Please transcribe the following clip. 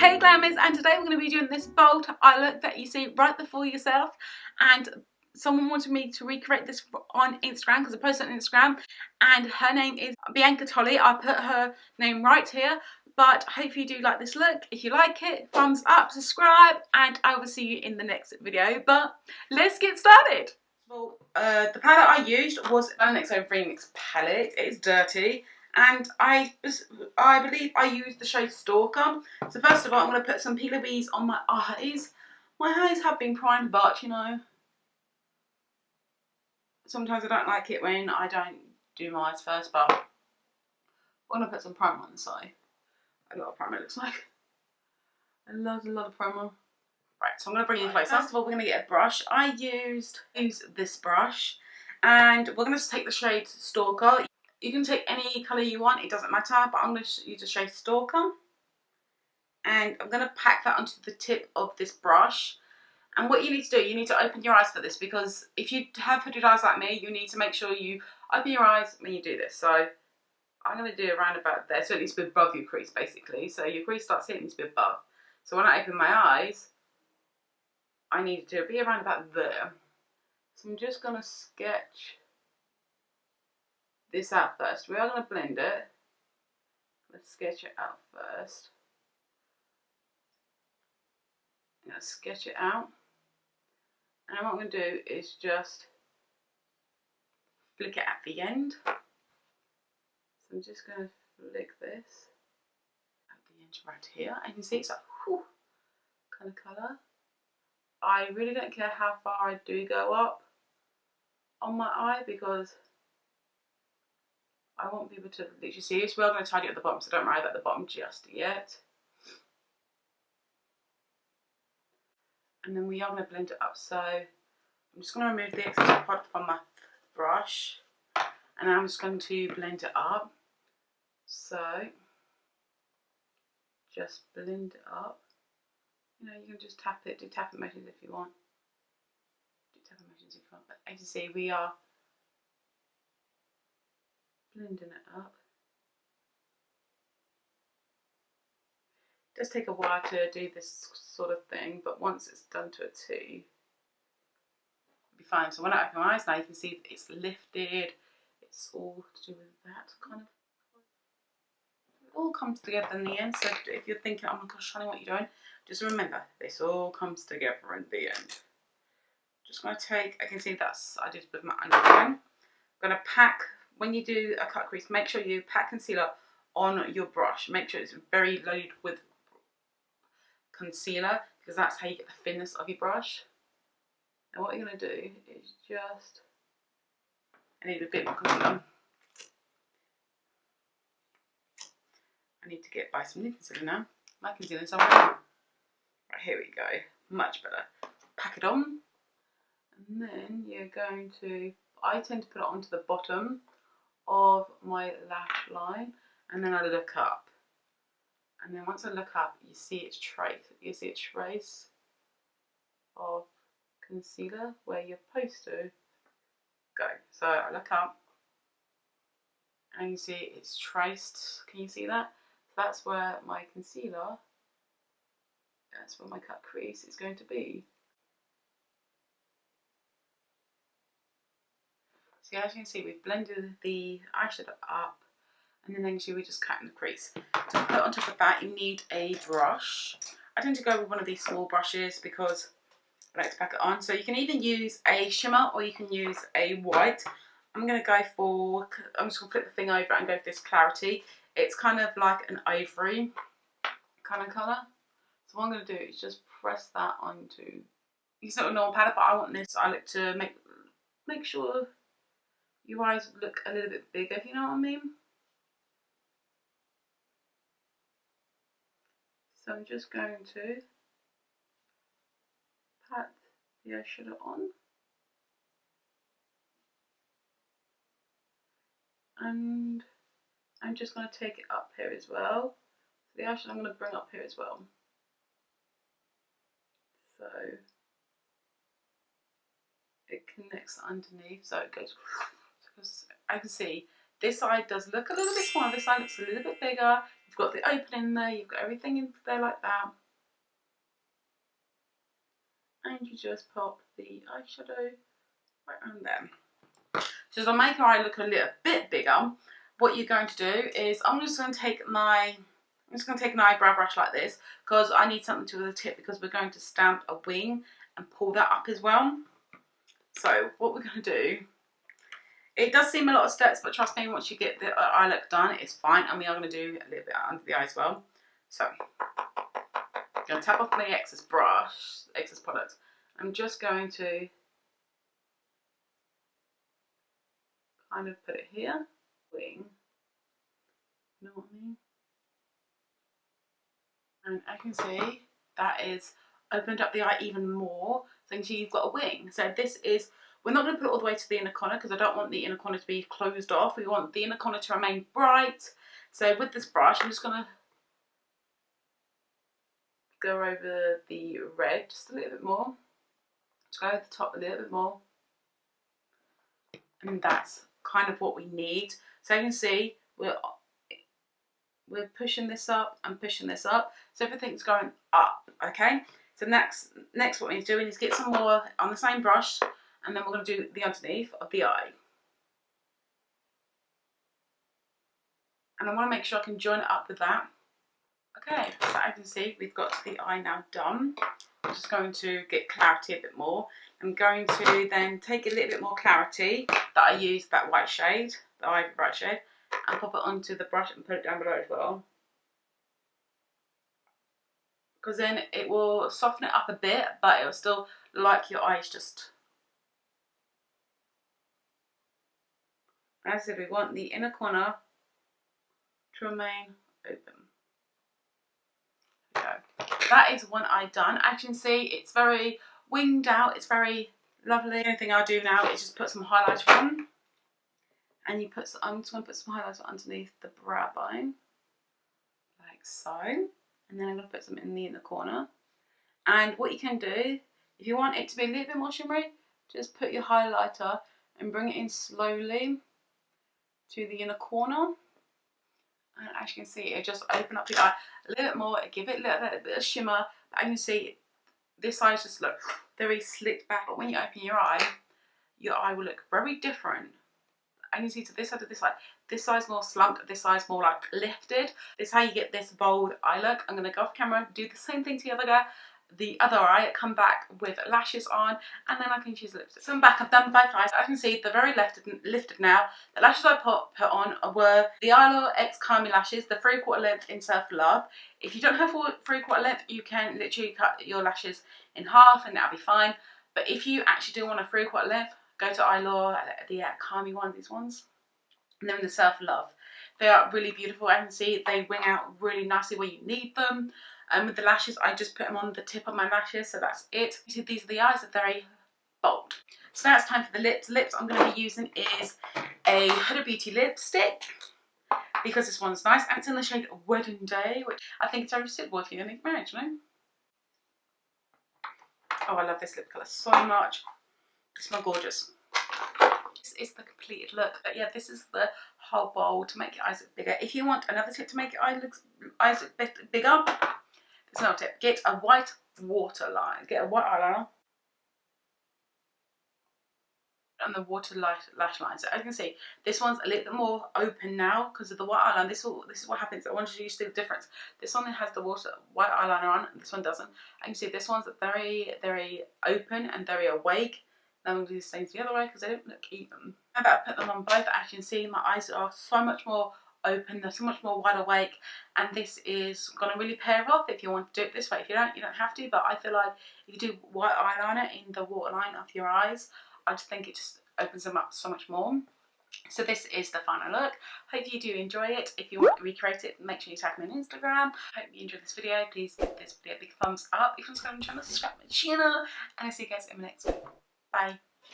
Hey Glammers, and today we're going to be doing this bold eye look that you see right before yourself. And someone wanted me to recreate this on Instagram because I posted on Instagram, and her name is Beeauty. I put her name right here. But I hope you do like this look. If you like it, thumbs up, subscribe, and I will see you in the next video. But let's get started. Well, the palette I used was Charleane's Remix palette. It's dirty. And I believe I used the shade Stalker. So first of all, I'm going to put some Peeler Bees on my eyes. My eyes have been primed, but you know, sometimes I don't like it when I don't do my eyes first, but I'm going to put some primer on the side. A lot of primer, it looks like. A lot of primer. Right, so I'm going to bring you close. First of all, we're going to get a brush. I used this brush, and we're going to take the shade Stalker. You can take any colour you want, it doesn't matter, but I'm going to use the shade Stalker. And I'm going to pack that onto the tip of this brush. And what you need to do, you need to open your eyes for this, because if you have hooded eyes like me, you need to make sure you open your eyes when you do this. So I'm going to do around about there, so it needs to be above your crease basically. So your crease starts here, it needs to be above. So when I open my eyes, I need to be around about there. So I'm just going to sketch this out first. We are going to blend it. Let's sketch it out first. I'm going to sketch it out. And what I'm going to do is just flick it at the end. So I'm just going to flick this at the end right here. And you can see it's like, whew, kind of colour. I really don't care how far I do go up on my eye, because I want people to literally see this. We're going to tidy up the bottom, so don't worry about the bottom just yet. And then we are going to blend it up. So I'm just going to remove the excess product from my brush, and I'm just going to blend it up. So just blend it up. You know, you can just tap it, do tapping motions if you want. Do tapping motions if you want. But as you see, we are blending it up. It does take a while to do this sort of thing, but once it's done to a T, it'll be fine. So when I open my eyes now, you can see it's lifted. It's all to do with that kind of. It all comes together in the end. So if you're thinking, oh my gosh, Charleane, what are you doing? Just remember, this all comes together in the end. Just going to take, I can see that's, I did with my underline. I'm going to pack, when you do a cut crease, make sure you pack concealer on your brush. Make sure it's very loaded with concealer, because that's how you get the thinness of your brush. And what you're going to do is just, I need a bit more concealer. I need to get by some new concealer now. My concealer's somewhere. Right, here we go. Much better. Pack it on. And then you're going to, I tend to put it onto the bottom of my lash line, and then I look up. And then once I look up, you see its trace. You see a trace of concealer where you're supposed to go. So I look up, and you see it's traced. Can you see that? That's where my concealer, that's where my cut crease is going to be. So as you can see, we've blended the eyeshadow up, and then actually we're just cutting the crease. To put on top of that, you need a brush. I tend to go with one of these small brushes because I like to pack it on. So you can either use a shimmer or you can use a white. I'm going to go for, I'm just going to flip the thing over and go for this Clarity. It's kind of like an ivory kind of colour. So what I'm going to do is just press that onto, it's not a normal palette, but I want this, I like to make sure your eyes look a little bit bigger, if you know what I mean. So I'm just going to pat the eyeshadow on. And I'm just going to take it up here as well. The eyeshadow I'm going to bring up here as well. So it connects underneath, so it goes, because I can see this side does look a little bit smaller, this side looks a little bit bigger. You've got the opening there, you've got everything in there like that. And you just pop the eyeshadow right around there. So to make your eye look a little bit bigger, what you're going to do is I'm just going to take an eyebrow brush like this, because I need something to do with the tip, because we're going to stamp a wing and pull that up as well. So what we're going to do, it does seem a lot of steps, but trust me, once you get the eye look done, it's fine. And we are going to do a little bit under the eye as well. So I'm going to tap off my excess product. I'm just going to kind of put it here, wing, you know what I mean? And I can see that is opened up the eye even more. So you can see you've got a wing. So this is, we're not going to put it all the way to the inner corner, because I don't want the inner corner to be closed off. We want the inner corner to remain bright. So with this brush, I'm just going to go over the red just a little bit more. Just go over the top a little bit more. And that's kind of what we need. So you can see we're pushing this up and pushing this up, so everything's going up. Okay, so next what we need to do is get some more on the same brush, and then we're going to do the underneath of the eye. And I want to make sure I can join it up with that. Okay, so as you can see, we've got the eye now done. I'm just going to get clarity a bit more. I'm going to then take a little bit more clarity that I used, that white shade, the ivory bright shade, and pop it onto the brush and put it down below as well. Because then it will soften it up a bit, but it will still like your eyes just. As I said, we want the inner corner to remain open. There we go. That is one eye done. As you can see, it's very winged out. It's very lovely. The only thing I'll do now is just put some highlighter on. And you put some, I'm just going to put some highlighter underneath the brow bone, like so. And then I'm going to put some in the inner corner. And what you can do, if you want it to be a little bit more shimmery, just put your highlighter and bring it in slowly to the inner corner. And as you can see, it just open up the eye a little bit more, give it a little bit of shimmer. But you can see this eye just looks very slicked back. But when you open your eye will look very different. And you see to this side to this side. This side's more slumped, this side's more like lifted. This is how you get this bold eye look. I'm going to go off camera, do the same thing to the other eye, come back with lashes on, and then I can choose lipstick. So I'm back, I've done both eyes. I can see they're very lifted now. The lashes I put on were the Eyelure X Calming lashes, the 3/4 length in Surf Love. If you don't have 3/4 length, you can literally cut your lashes in half and that'll be fine. But if you actually do want a 3/4 length, go to Eyelure, the Calming ones, these ones. And then the Surf Love. They are really beautiful. I can see they wing out really nicely where you need them. And with the lashes, I just put them on the tip of my lashes, so that's it. You see, these are the eyes, they're very bold. So now it's time for the lips. The lips I'm going to be using is a Huda Beauty lipstick, because this one's nice, and it's in the shade Wedding Day, which I think is very suitable if you're going to get married, you know? Oh, I love this lip colour so much. They smell gorgeous. This is the completed look. But yeah, this is the whole bowl to make your eyes look bigger. If you want another tip to make your eyes look bigger, there's another tip. Get a white waterline. Get a white eyeliner and the water lash line. So as you can see, this one's a little bit more open now because of the white eyeliner. This is what happens. I want you to see the difference. This one has the white eyeliner on, and this one doesn't. And you can see this one's very, very open and very awake. Now I'm going to do the same to the other way because they don't look even. Now that I put them on both, as you can see, my eyes are so much more open, they're so much more wide awake, and this is going to really pair off if you want to do it this way. If you don't have to, but I feel like if you do white eyeliner in the waterline of your eyes, I just think it just opens them up so much more. So this is the final look. Hope you do enjoy it. If you want to recreate it, make sure you tag me on Instagram. Hope you enjoyed this video. Please give this video a big thumbs up. If you're subscribed to my channel, subscribe to my channel, and I'll see you guys in my next video. Bye.